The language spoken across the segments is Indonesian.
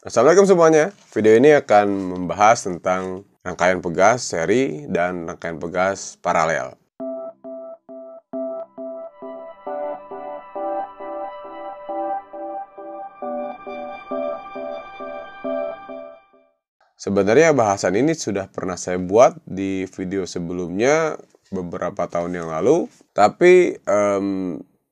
Assalamualaikum semuanya. Video ini akan membahas tentang rangkaian pegas seri dan rangkaian pegas paralel. Sebenarnya bahasan ini sudah pernah saya buat di video sebelumnya beberapa tahun yang lalu, tapi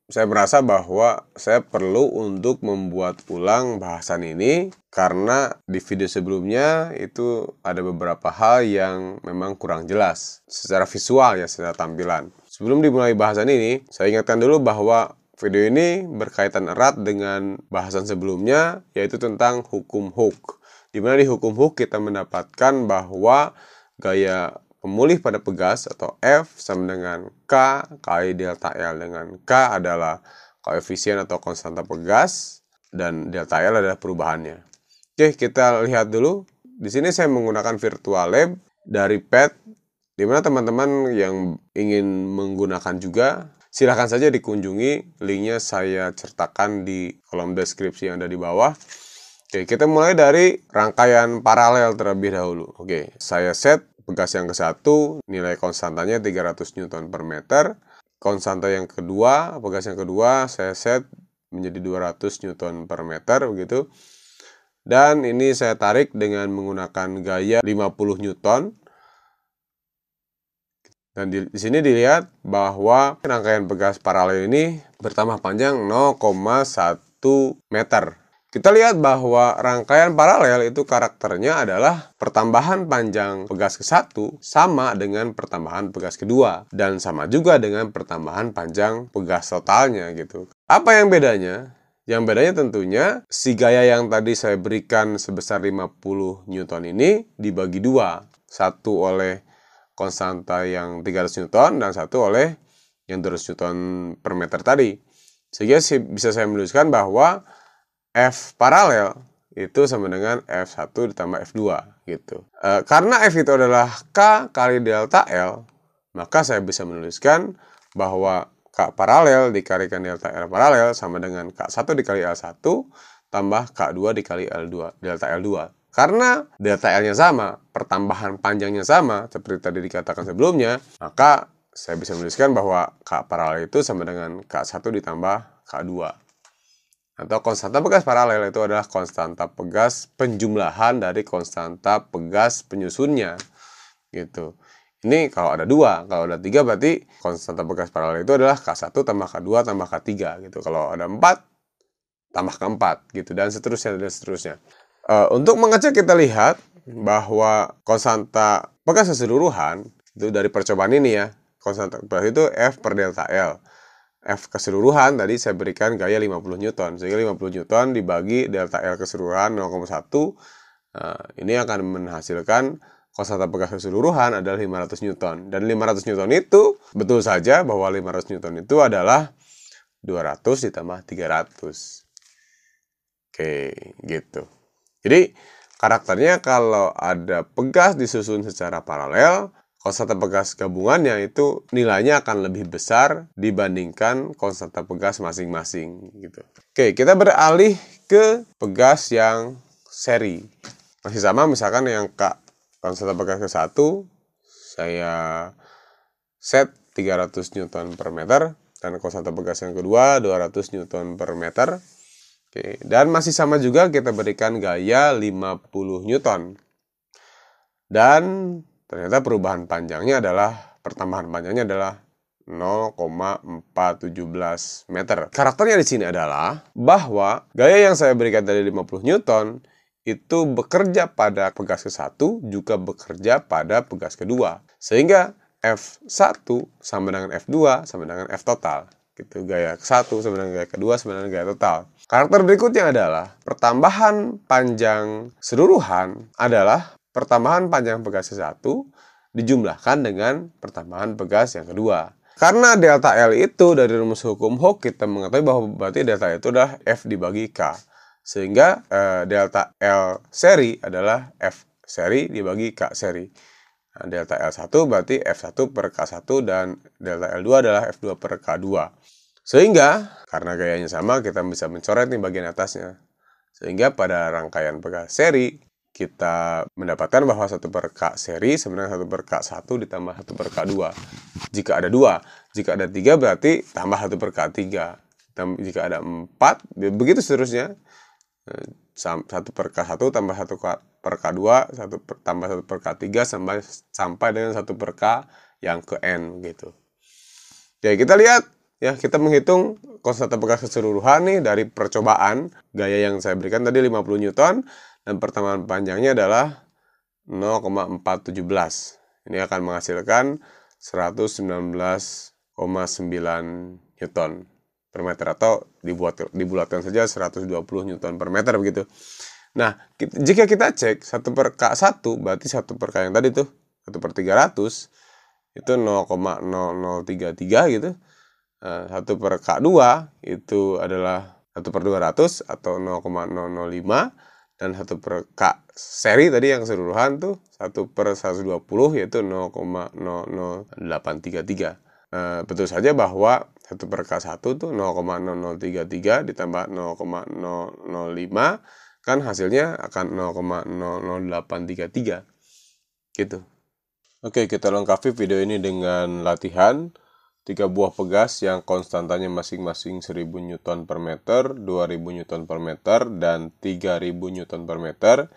saya merasa bahwa saya perlu untuk membuat ulang bahasan ini karena di video sebelumnya itu ada beberapa hal yang memang kurang jelas secara visual ya, secara tampilan. Sebelum dimulai bahasan ini, saya ingatkan dulu bahwa video ini berkaitan erat dengan bahasan sebelumnya, yaitu tentang hukum Hooke. Di mana di hukum Hooke kita mendapatkan bahwa gaya pemulih pada pegas atau F sama dengan K kali delta L, dengan K adalah koefisien atau konstanta pegas dan delta L adalah perubahannya. Oke, kita lihat dulu. Di sini saya menggunakan virtual lab dari PET, di mana teman-teman yang ingin menggunakan juga silahkan saja dikunjungi. Linknya saya sertakan di kolom deskripsi yang ada di bawah. Oke, kita mulai dari rangkaian paralel terlebih dahulu. Oke, saya set pegas yang ke-1, nilai konstantanya 300 Newton per meter. Konstanta yang kedua, pegas yang kedua, saya set menjadi 200 Newton per meter, begitu. Dan ini saya tarik dengan menggunakan gaya 50 Newton. Dan di sini dilihat bahwa rangkaian pegas paralel ini bertambah panjang 0,1 meter. Kita lihat bahwa rangkaian paralel itu karakternya adalah pertambahan panjang pegas ke-1 sama dengan pertambahan pegas kedua. Dan sama juga dengan pertambahan panjang pegas totalnya gitu. Apa yang bedanya? Yang bedanya tentunya si gaya yang tadi saya berikan sebesar 50 Newton ini dibagi dua. Satu oleh konstanta yang 300 Newton dan satu oleh yang 200 Newton per meter tadi. Sehingga bisa saya menuliskan bahwa F paralel itu sama dengan F1 ditambah F2 gitu. Karena F itu adalah K kali delta L, maka saya bisa menuliskan bahwa K paralel dikalikan delta L paralel sama dengan K1 dikali L1 tambah K2 dikali L2, delta L2. Karena delta L-nya sama, pertambahan panjangnya sama, seperti tadi dikatakan sebelumnya, maka saya bisa menuliskan bahwa K paralel itu sama dengan K1 ditambah K2. Atau konstanta pegas paralel itu adalah konstanta pegas penjumlahan dari konstanta pegas penyusunnya gitu. Ini kalau ada 2, kalau ada 3 berarti konstanta pegas paralel itu adalah K1 tambah K2 tambah K3 gitu. Kalau ada 4 tambah K4 gitu, dan seterusnya dan seterusnya. Untuk mengecek kita lihat bahwa konstanta pegas keseluruhan itu dari percobaan ini ya. Konstanta pegas itu F per delta L. F keseluruhan tadi saya berikan gaya 50 Newton. Sehingga 50 Newton dibagi delta L keseluruhan 0,1. Ini akan menghasilkan konstanta pegas keseluruhan adalah 500 Newton. Dan 500 Newton itu betul saja bahwa 500 Newton itu adalah 200 ditambah 300. Oke, gitu. Jadi karakternya kalau ada pegas disusun secara paralel, konstanta pegas gabungannya itu nilainya akan lebih besar dibandingkan konstanta pegas masing-masing gitu. Oke, kita beralih ke pegas yang seri. Masih sama, misalkan yang konstanta pegas ke-1 saya set 300 Newton per meter dan konstanta pegas yang kedua 200 Newton per meter. Oke, dan masih sama juga kita berikan gaya 50 Newton. Dan ternyata perubahan panjangnya adalah, pertambahan panjangnya adalah 0,417 meter. Karakternya di sini adalah bahwa gaya yang saya berikan tadi 50 Newton itu bekerja pada pegas ke-1 juga bekerja pada pegas kedua. Sehingga F1 sama dengan F2 sama dengan F total. Gitu, gaya ke-1 sama dengan gaya kedua sama dengan gaya total. Karakter berikutnya adalah pertambahan panjang keseluruhan adalah pertambahan panjang pegas ke-1 dijumlahkan dengan pertambahan pegas yang kedua. Karena delta L itu dari rumus hukum Hooke kita mengetahui bahwa berarti delta L itu adalah F dibagi K. Sehingga delta L seri adalah F seri dibagi K seri. Nah, delta L1 berarti F1 per K1 dan delta L2 adalah F2 per K2. Sehingga karena gayanya sama kita bisa mencoret nih bagian atasnya. Sehingga pada rangkaian pegas seri, kita mendapatkan bahwa 1/K seri sebenarnya 1/K1 ditambah 1/K2. Jika ada 2, jika ada 3 berarti tambah 1/K3. Jika ada 4, begitu seterusnya. 1/K1 tambah 1/K2, tambah 1/K3 sampai dengan 1/K yang ke N gitu. Jadi kita lihat ya, kita menghitung konstanta pegas keseluruhan nih dari percobaan. Gaya yang saya berikan tadi 50 Newton dan pertambahan panjangnya adalah 0,417. Ini akan menghasilkan 119,9 Newton per meter, atau dibulatkan saja 120 Newton per meter begitu. Nah, jika kita cek 1/K1 berarti 1/K yang tadi tuh 1/300 itu 0,0033 gitu. 1/K2 itu adalah 1/200 atau 0,005, dan 1/K seri tadi yang keseluruhan tuh 1/120 yaitu 0,00833. Betul saja bahwa 1/K1 tuh 0,0033 ditambah 0,005 kan hasilnya akan 0,00833 gitu. Oke, kita lengkapi video ini dengan latihan 3 buah pegas yang konstantanya masing-masing 1000 Newton per meter, 2000 Newton per meter, dan 3000 Newton per meter.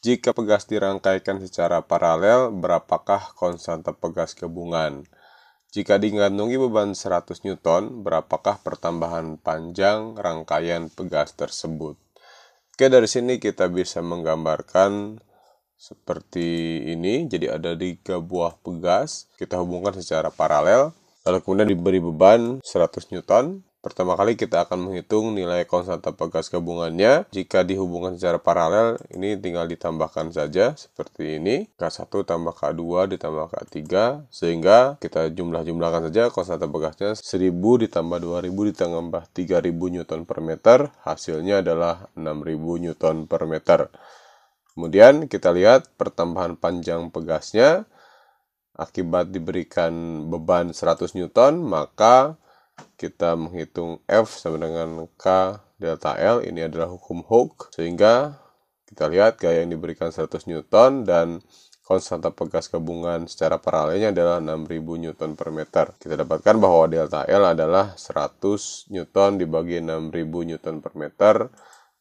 Jika pegas dirangkaikan secara paralel, berapakah konstanta pegas gabungan? Jika digantungi beban 100 Newton, berapakah pertambahan panjang rangkaian pegas tersebut? Oke, dari sini kita bisa menggambarkan seperti ini. Jadi ada 3 buah pegas, kita hubungkan secara paralel. Lalu kemudian diberi beban 100 Newton. Pertama kali kita akan menghitung nilai konstanta pegas gabungannya. Jika dihubungkan secara paralel, ini tinggal ditambahkan saja seperti ini. K1 tambah K2 ditambah K3. Sehingga kita jumlah-jumlahkan saja konstanta pegasnya 1000 ditambah 2000 ditambah 3000 Newton per meter. Hasilnya adalah 6000 Newton per meter. Kemudian kita lihat pertambahan panjang pegasnya. Akibat diberikan beban 100 Newton, maka kita menghitung F sama dengan K delta L. Ini adalah hukum Hooke. Sehingga kita lihat gaya yang diberikan 100 Newton dan konstanta pegas gabungan secara paralelnya adalah 6000 Newton per meter. Kita dapatkan bahwa delta L adalah 100 Newton dibagi 6000 Newton per meter,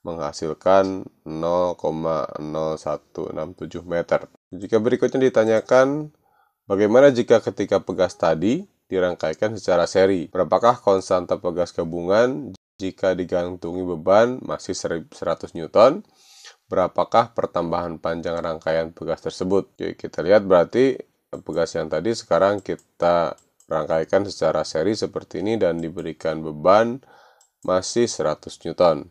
menghasilkan 0,0167 meter. Jika berikutnya ditanyakan, bagaimana jika ketika pegas tadi dirangkaikan secara seri? Berapakah konstanta pegas gabungan jika digantungi beban masih 100 Newton? Berapakah pertambahan panjang rangkaian pegas tersebut? Jadi kita lihat berarti pegas yang tadi sekarang kita rangkaikan secara seri seperti ini dan diberikan beban masih 100 Newton.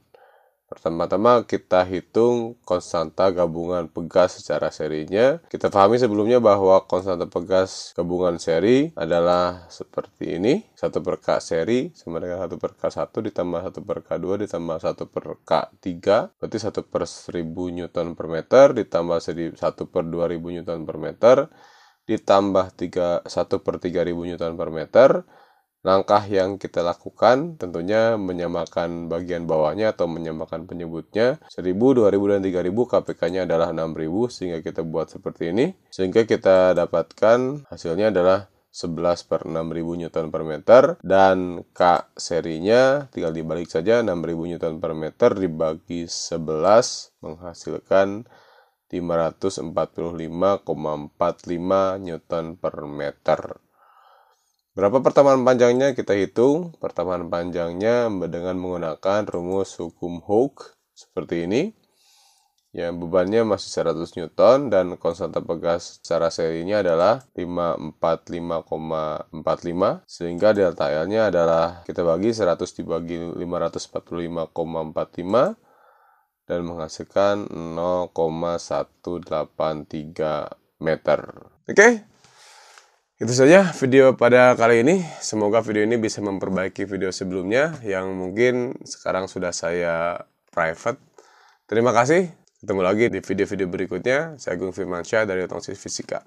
Pertama-tama kita hitung konstanta gabungan pegas secara serinya. Kita pahami sebelumnya bahwa konstanta pegas gabungan seri adalah seperti ini. 1/K seri sama dengan 1/K1 ditambah 1/K2 ditambah 1/K3. Berarti 1/1000 Newton per meter ditambah 1/2000 Newton per meter ditambah 1/3000 Newton per meter. Langkah yang kita lakukan tentunya menyamakan bagian bawahnya atau menyamakan penyebutnya. 1000, 2000, dan 3000 KPK-nya adalah 6000, sehingga kita buat seperti ini. Sehingga kita dapatkan hasilnya adalah 11/6000 Newton per meter. Dan K serinya tinggal dibalik saja, 6000 Newton per meter dibagi 11 menghasilkan 545,45 Newton per meter. Berapa pertambahan panjangnya kita hitung. Pertambahan panjangnya dengan menggunakan rumus hukum Hooke seperti ini. Yang bebannya masih 100 Newton dan konstanta pegas secara serinya adalah 545,45. Sehingga delta L-nya adalah kita bagi 100 dibagi 545,45 dan menghasilkan 0,183 meter. Oke? Itu saja video pada kali ini. Semoga video ini bisa memperbaiki video sebelumnya yang mungkin sekarang sudah saya private. Terima kasih. Ketemu lagi di video-video berikutnya. Saya Agung Firmansyah dari Otongsis Fisika.